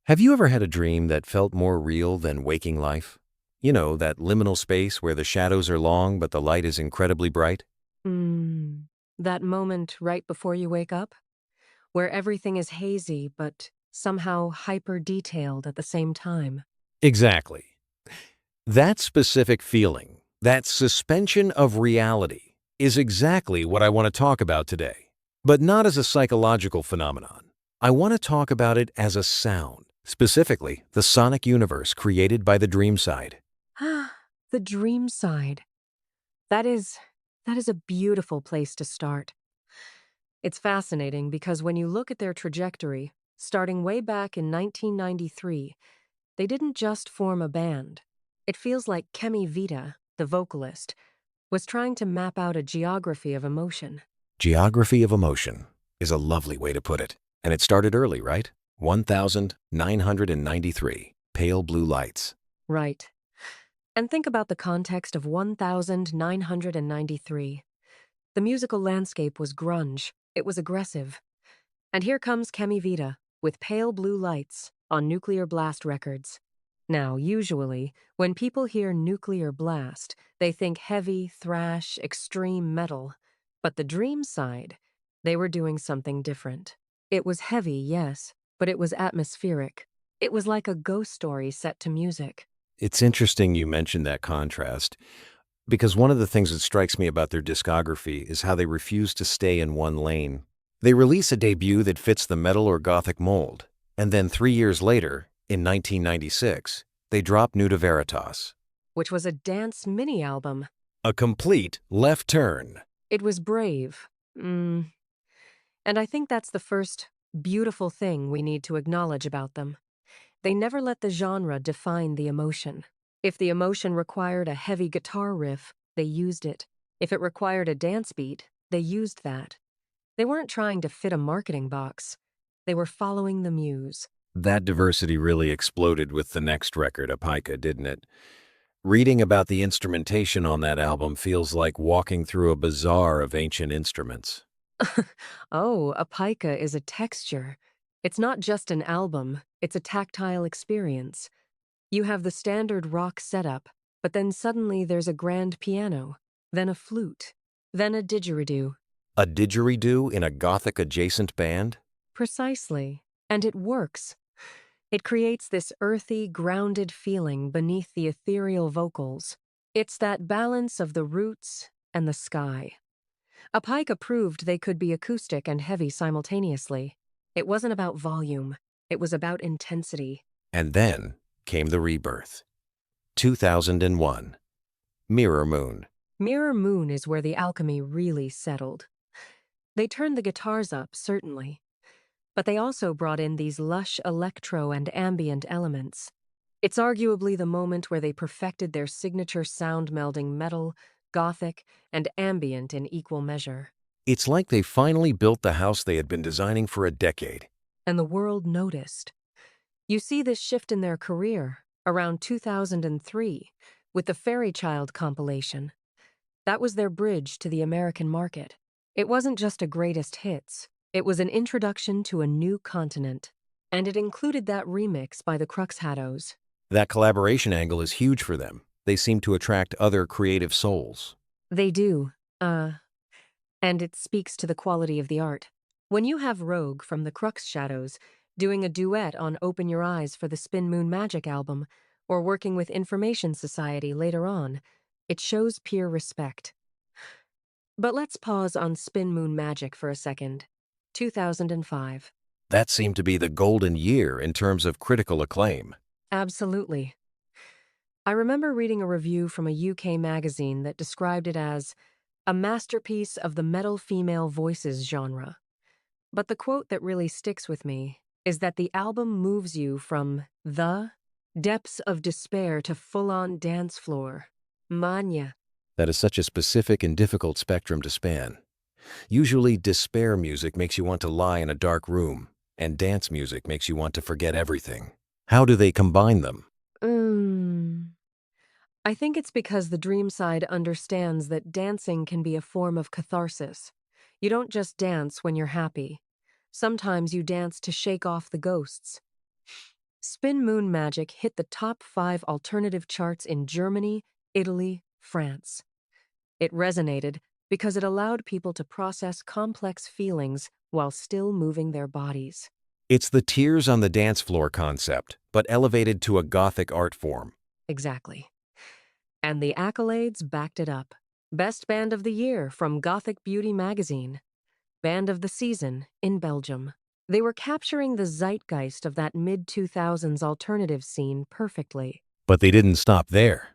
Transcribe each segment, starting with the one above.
Have you ever had a dream that felt more real than waking life? You know, that liminal space where the shadows are long but the light is incredibly bright? Mm, that moment right before you wake up, where everything is hazy but somehow hyper detailed at the same time. Exactly. That specific feeling, that suspension of reality, is exactly what I want to talk about today. But not as a psychological phenomenon. I want to talk about it as a sound, specifically the sonic universe created by the Dreamside. Ah, the dream side. That is that is a beautiful place to start. It's fascinating because when you look at their trajectory, starting way back in 1993, they didn't just form a band. It feels like Kemi Vita, the vocalist, was trying to map out a geography of emotion. Geography of emotion is a lovely way to put it. And it started early, right? 1993, pale blue lights. Right. And think about the context of 1993. The musical landscape was grunge. It was aggressive. And here comes Kemi Vita with Pale Blue Lights on Nuclear Blast Records. Now, usually, when people hear Nuclear Blast, they think heavy, thrash, extreme metal. But the Dream Side, they were doing something different. It was heavy, yes, but it was atmospheric. It was like a ghost story set to music. It's interesting you mentioned that contrast, because one of the things that strikes me about their discography is how they refuse to stay in one lane. They release a debut that fits the metal or gothic mold, and then 3 years later, in 1996, they drop Nuda Veritas. Which was a dance mini album. A complete left turn. It was brave. And I think that's the first beautiful thing we need to acknowledge about them. They never let the genre define the emotion. If the emotion required a heavy guitar riff, they used it. If it required a dance beat, they used that. They weren't trying to fit a marketing box. They were following the muse. That diversity really exploded with the next record, Apaika, didn't it? Reading about the instrumentation on that album feels like walking through a bazaar of ancient instruments. Oh, a pica is a texture. It's not just an album, it's a tactile experience. You have the standard rock setup, but then suddenly there's a grand piano, then a flute, then a didgeridoo. A didgeridoo in a gothic-adjacent band? Precisely. And it works. It creates this earthy, grounded feeling beneath the ethereal vocals. It's that balance of the roots and the sky. Apaika proved they could be acoustic and heavy simultaneously. It wasn't about volume. It was about intensity. And then came the rebirth. 2001. Mirror Moon. Mirror Moon is where the alchemy really settled. They turned the guitars up, certainly, but they also brought in these lush electro and ambient elements. It's arguably the moment where they perfected their signature sound melding metal, gothic, and ambient in equal measure. It's like they finally built the house they had been designing for a decade. And the world noticed. You see this shift in their career around 2003 with the Fairy Child compilation. That was their bridge to the American market. It wasn't just a greatest hits, it was an introduction to a new continent. And it included that remix by the Crux Hattos. That collaboration angle is huge for them. They seem to attract other creative souls. They do, and it speaks to the quality of the art. When you have Rogue from the Crux Shadows doing a duet on Open Your Eyes for the Spin Moon Magic album, or working with Information Society later on, it shows peer respect. But let's pause on Spin Moon Magic for a second. 2005. That seemed to be the golden year in terms of critical acclaim. Absolutely. I remember reading a review from a UK magazine that described it as a masterpiece of the metal female voices genre. But the quote that really sticks with me is that the album moves you from the depths of despair to full-on dance floor. Mania. That is such a specific and difficult spectrum to span. Usually, despair music makes you want to lie in a dark room, and dance music makes you want to forget everything. How do they combine them? Mm. I think it's because the dream side understands that dancing can be a form of catharsis. You don't just dance when you're happy. Sometimes you dance to shake off the ghosts. Spin Moon Magic hit the top 5 alternative charts in Germany, Italy, France. It resonated because it allowed people to process complex feelings while still moving their bodies. It's the tears on the dance floor concept, but elevated to a Gothic art form. Exactly. And the accolades backed it up. Best Band of the Year from Gothic Beauty magazine. Band of the Season in Belgium. They were capturing the zeitgeist of that mid-2000s alternative scene perfectly. But they didn't stop there.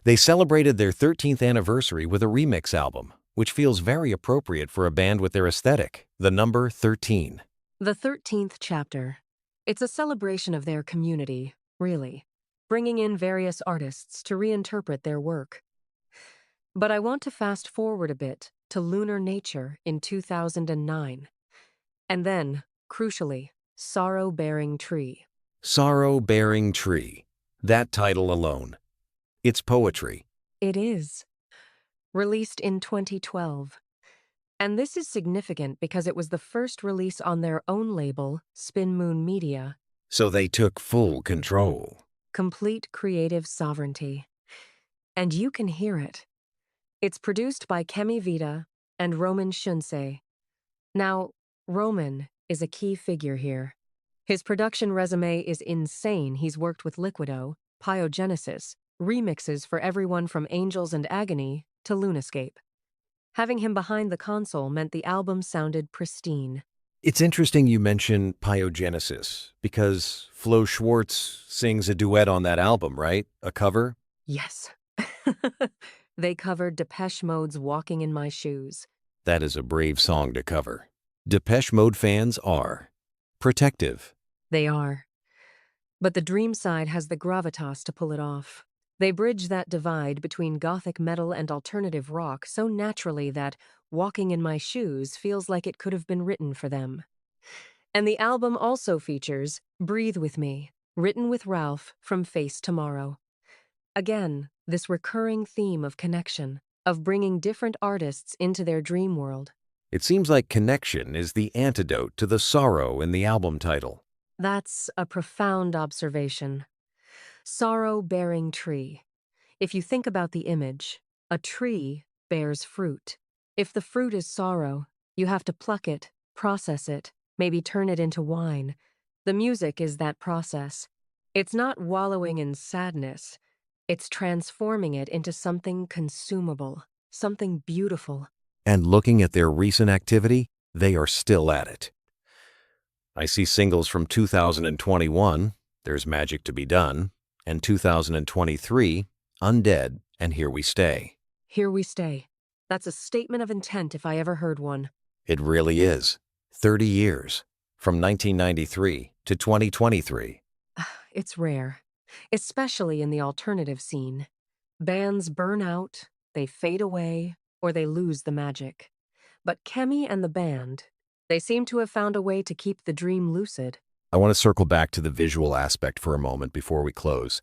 They celebrated their 13th anniversary with a remix album, which feels very appropriate for a band with their aesthetic, the number 13. The 13th chapter. It's a celebration of their community, really, bringing in various artists to reinterpret their work. But I want to fast forward a bit to Lunar Nature in 2009. And then, crucially, Sorrow-Bearing Tree. Sorrow-Bearing Tree. That title alone. It's poetry. It is. Released in 2012. And this is significant because it was the first release on their own label, Spin Moon Media. So they took full control. Complete creative sovereignty. And you can hear it. It's produced by Kemi Vita and Roman Shunsei. Now, Roman is a key figure here. His production resume is insane. He's worked with Liquido, Pyogenesis, remixes for everyone from Angels and Agony to Lunascape. Having him behind the console meant the album sounded pristine. It's interesting you mention Pyogenesis, because Flo Schwartz sings a duet on that album, right? A cover? Yes. They covered Depeche Mode's Walking in My Shoes. That is a brave song to cover. Depeche Mode fans are protective. They are. But the Dreamside has the gravitas to pull it off. They bridge that divide between gothic metal and alternative rock so naturally that Walking in My Shoes feels like it could have been written for them. And the album also features Breathe With Me, written with Ralph from Face Tomorrow. Again, this recurring theme of connection, of bringing different artists into their dream world. It seems like connection is the antidote to the sorrow in the album title. That's a profound observation. Sorrow-bearing tree. If you think about the image, a tree bears fruit. If the fruit is sorrow, you have to pluck it, process it, maybe turn it into wine. The music is that process. It's not wallowing in sadness. It's transforming it into something consumable, something beautiful. And looking at their recent activity, they are still at it. I see singles from 2021, There's Magic to Be Done, and 2023, Undead, and Here We Stay. Here We Stay. That's a statement of intent if I ever heard one. It really is. 30 years, from 1993 to 2023. It's rare, especially in the alternative scene. Bands burn out, they fade away, or they lose the magic. But Kemi and the band, they seem to have found a way to keep the dream lucid. I want to circle back to the visual aspect for a moment before we close.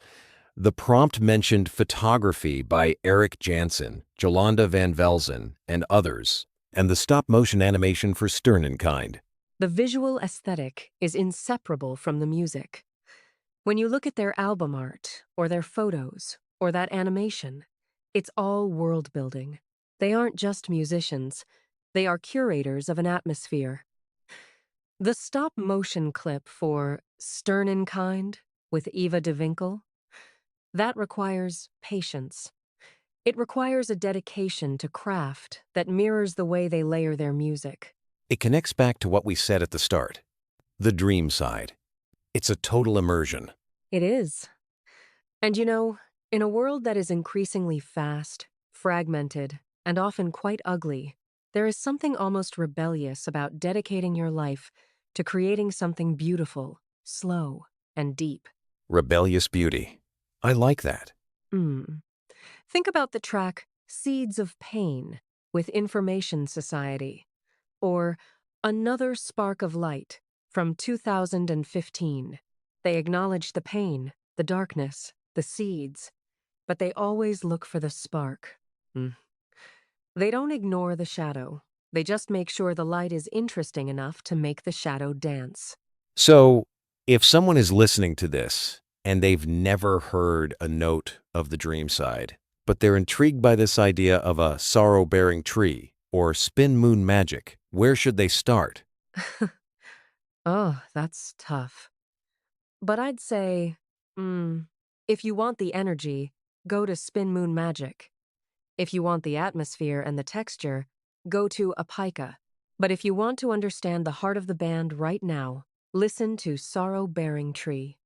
The prompt mentioned photography by Eric Jansen, Jolanda Van Velzen, and others, and the stop-motion animation for Sternenkind. The visual aesthetic is inseparable from the music. When you look at their album art, or their photos, or that animation, it's all world-building. They aren't just musicians. They are curators of an atmosphere. The stop-motion clip for Sternenkind with Eva de Winkel, that requires patience. It requires a dedication to craft that mirrors the way they layer their music. It connects back to what we said at the start, the Dreamside. It's a total immersion. It is. And you know, in a world that is increasingly fast, fragmented, and often quite ugly, there is something almost rebellious about dedicating your life to creating something beautiful, slow, and deep. Rebellious beauty. I like that. Think about the track Seeds of Pain with Information Society, or Another Spark of Light from 2015. They acknowledge the pain, the darkness, the seeds, but they always look for the spark. They don't ignore the shadow. They just make sure the light is interesting enough to make the shadow dance. So, If someone is listening to this and they've never heard a note of the Dreamside, but they're intrigued by this idea of a sorrow-bearing tree or spin moon magic, where should they start? Oh, that's tough. But I'd say, if you want the energy, go to Spin Moon Magic. If you want the atmosphere and the texture, go to Apica. But if you want to understand the heart of the band right now, listen to Sorrow Bearing Tree.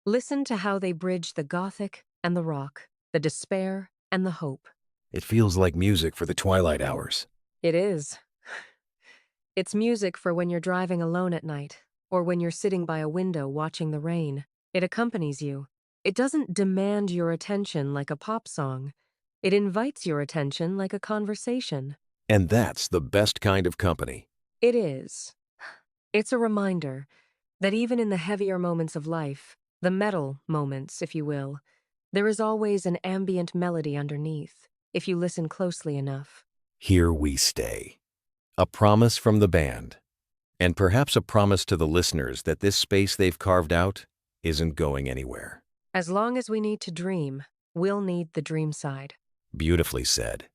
Listen to how they bridge the gothic and the rock, the despair and the hope. It feels like music for the twilight hours. It is. It's music for when you're driving alone at night, or when you're sitting by a window watching the rain. It accompanies you. It doesn't demand your attention like a pop song. It invites your attention like a conversation. And that's the best kind of company. It is. It's a reminder that even in the heavier moments of life, the metal moments, if you will, there is always an ambient melody underneath, if you listen closely enough. Here we stay. A promise from the band, and perhaps a promise to the listeners that this space they've carved out isn't going anywhere. As long as we need to dream, we'll need the dream side. Beautifully said.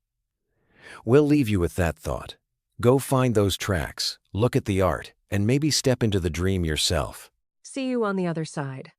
We'll leave you with that thought. Go find those tracks, look at the art, and maybe step into the dream yourself. See you on the other side.